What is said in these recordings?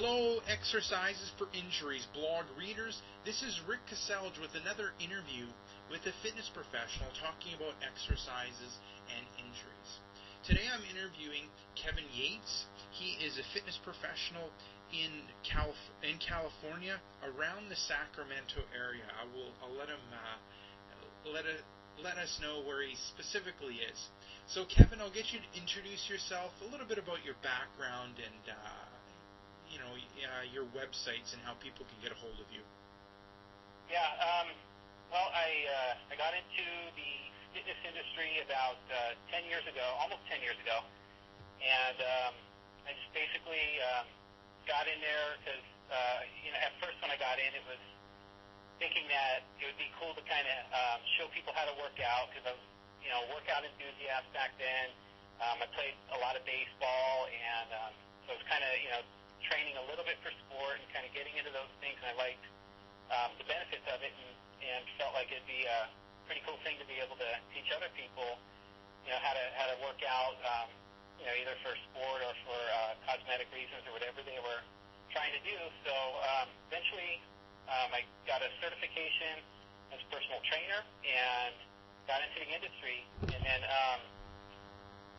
Hello, Exercises for Injuries blog readers. This is Rick Caselge with another interview with a fitness professional talking about exercises and injuries. Today I'm interviewing Kevin Yates. He is a fitness professional in California, around the Sacramento area. I'll let him let us know where he specifically is. So Kevin, I'll get you to introduce yourself, a little bit about your background, and your websites and how people can get a hold of you. Yeah, well, I got into the fitness industry about 10 years ago, almost 10 years ago, and I just basically got in there because, at first when I got in, it was thinking that it would be cool to kind of show people how to work out, because I was, workout enthusiast back then. I played a lot of baseball, and so I was kind of, training a little bit for sport and kind of getting into those things, and I liked the benefits of it, and felt like it'd be a pretty cool thing to be able to teach other people, how to work out, either for sport or for cosmetic reasons or whatever they were trying to do. So eventually I got a certification as a personal trainer and got into the industry, and then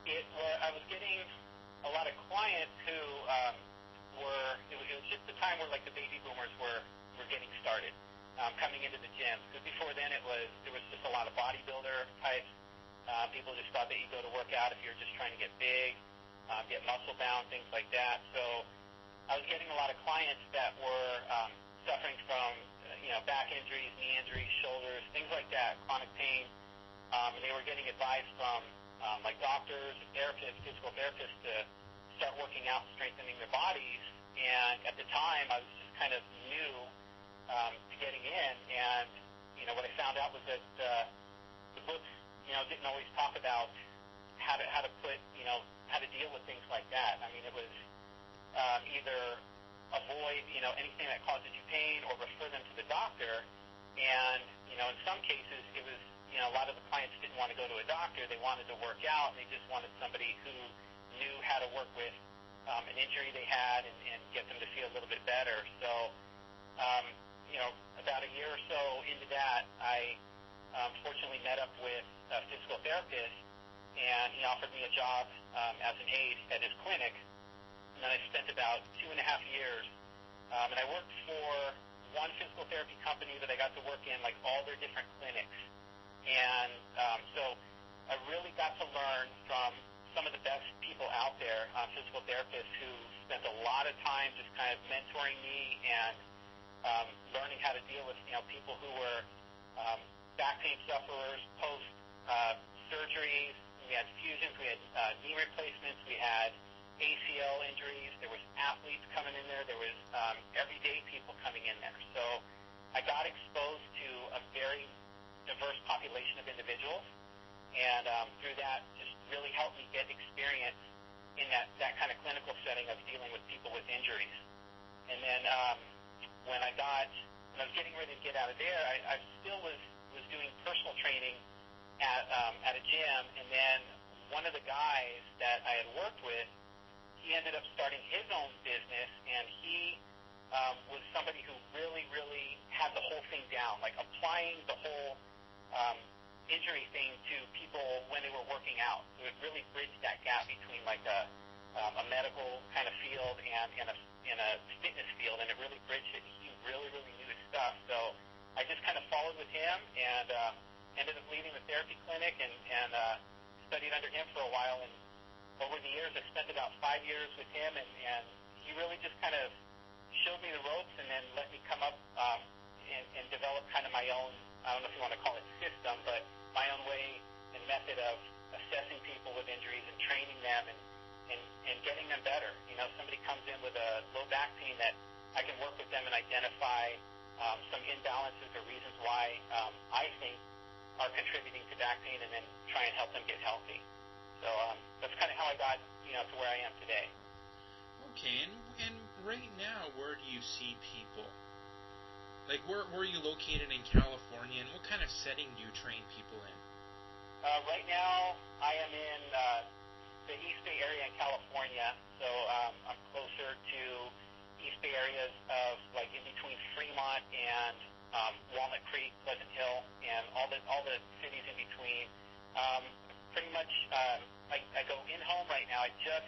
I was getting a lot of clients who it was just the time where like the baby boomers were getting started, coming into the gym. Because before then it was just a lot of bodybuilder types. People just thought that you go to work out if you're just trying to get big, get muscle bound, things like that. So I was getting a lot of clients that were suffering from back injuries, knee injuries, shoulders, things like that, chronic pain, and they were getting advice from like doctors, therapists, physical therapists to start working out and strengthening their bodies. And at the time, I was just kind of new to getting in, and what I found out was that the books didn't always talk about how to put how to deal with things like that. I mean, it was either avoid anything that causes you pain or refer them to the doctor. And in some cases it was a lot of the clients didn't want to go to a doctor. They wanted to work out, and they just wanted somebody who knew how to work with an injury they had and get them to feel a little bit better. So about a year or so into that, I fortunately met up with a physical therapist, and he offered me a job as an aide at his clinic. And then I spent about 2.5 years, and I worked for one physical therapy company that I got to work in like all their different clinics. And so I really got to learn from some of the best people out there, physical therapists who spent a lot of time just kind of mentoring me and learning how to deal with people who were back pain sufferers, post surgeries. We had fusions, we had knee replacements, we had ACL injuries. There was athletes coming in there. There was everyday people coming in there. So I got exposed to a very diverse population of individuals, and through that just really helped me get experience in that kind of clinical setting of dealing with people with injuries. And then when I was getting ready to get out of there, I still was doing personal training at a gym, and then one of the guys that I had worked with, he ended up starting his own business, and he was somebody who really, really had the whole thing down, like applying the whole injury thing to people when they were working out. So it really bridged that gap between like a medical kind of field and a fitness field, and it really bridged it. He really, really knew his stuff. So I just kind of followed with him and ended up leaving the therapy clinic and studied under him for a while. And over the years, I spent about 5 years with him, and he really just kind of showed me the ropes and then let me come up and develop kind of my own, I don't know if you want to call it system, but my own way and method of assessing people with injuries and training them and getting them better. Somebody comes in with a low back pain, that I can work with them and identify some imbalances or reasons why I think are contributing to back pain, and then try and help them get healthy. So that's kind of how I got to where I am today. Okay, and right now, where do you see people? Like, where are you located in California, and what kind of setting do you train people in? Right now, I am in the East Bay area in California, so I'm closer to East areas of like in between Fremont and Walnut Creek, Pleasant Hill, and all the cities in between. Pretty much, I go in home right now. I just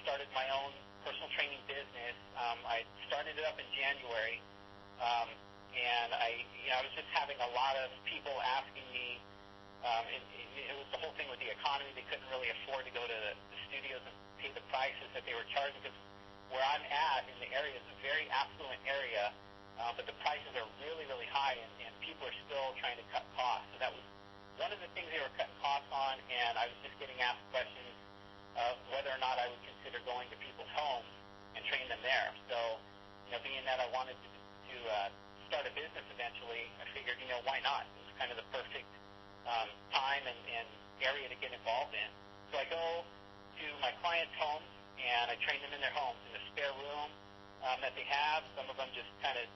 started my own personal training business. I started it up in January, and I was just having a lot of people asking me. It was the whole thing with the economy. They couldn't really afford to go to the studios and pay the prices that they were charging, because where I'm at in the area is a very affluent area, but the prices are really, really high, and people are still trying to cut costs. So that was one of the things they were cutting costs on, and I was just getting asked questions of whether or not I would consider going to people's homes and train them there. So, being that I wanted to start a business eventually, I figured, why not? It was kind of the perfect time and area to get involved in. So I go to my clients' homes, and I train them in their homes in the spare room that they have. Some of them just kind of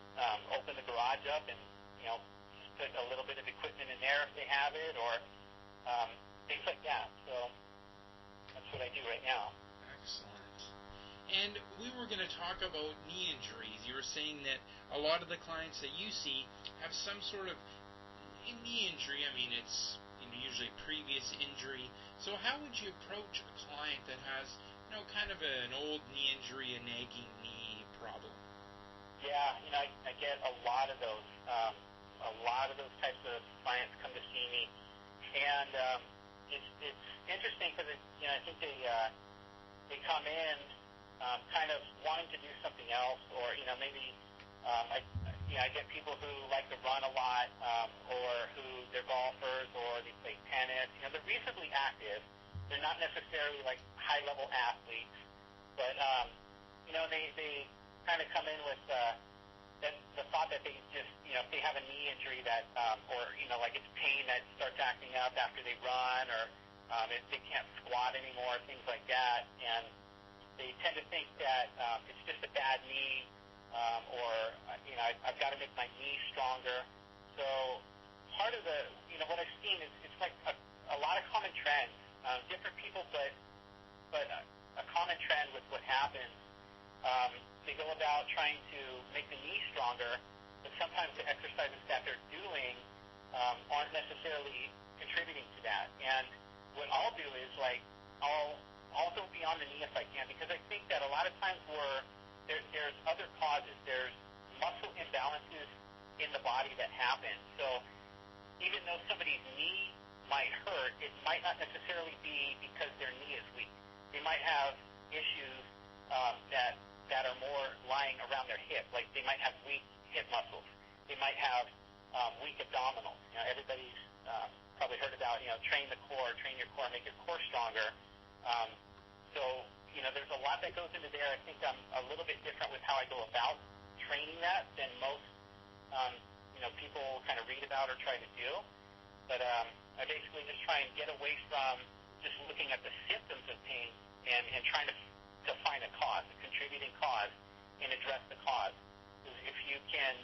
open the garage up and, just put a little bit of equipment in there if they have it, or things like that. So that's what I do right now. Excellent. And we were going to talk about knee injuries. You were saying that a lot of the clients that you see have some sort of knee injury. I mean, it's usually previous injury. So how would you approach a client that has, kind of an old knee injury, a nagging knee problem? Yeah, I get a lot of those. A lot of those types of clients come to see me, and it's interesting because I think they come in kind of wanting to do something else, or maybe I get people who like to run a lot, or who they're golfers, or they play tennis. They're reasonably active. They're not necessarily like high-level athletes, but they kind of come in with the thought that they just if they have a knee injury that or like it's pain that starts acting up after they run, or if they can't squat anymore, things like that, and they tend to think that it's just a bad knee, or I've got to make my knee stronger. So part of the what I've seen is it's like a lot of common trends. Different people, but a common trend with what happens. They go about trying to make the knee stronger, but sometimes the exercises that they're doing aren't necessarily contributing to that. And what I'll do is I'll go beyond the knee if I can, because I think that a lot of times there's other causes. There's muscle imbalances in the body that happen. So even though somebody's knee might hurt, it might not necessarily be because their knee is weak. They might have issues that are more lying around their hip. Like they might have weak hip muscles. They might have weak abdominals. Everybody's probably heard about train the core, train your core, make your core stronger. So there's a lot that goes into there. I think I'm a little bit different with how I go about training that than most people kind of read about or try to do. But I basically just try and get away from just looking at the symptoms of pain and trying to find a cause, a contributing cause, and address the cause. Because if you can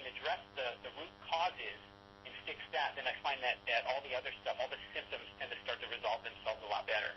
address the root causes and fix that, then I find that all the other stuff, all the symptoms, tend to start to resolve themselves a lot better.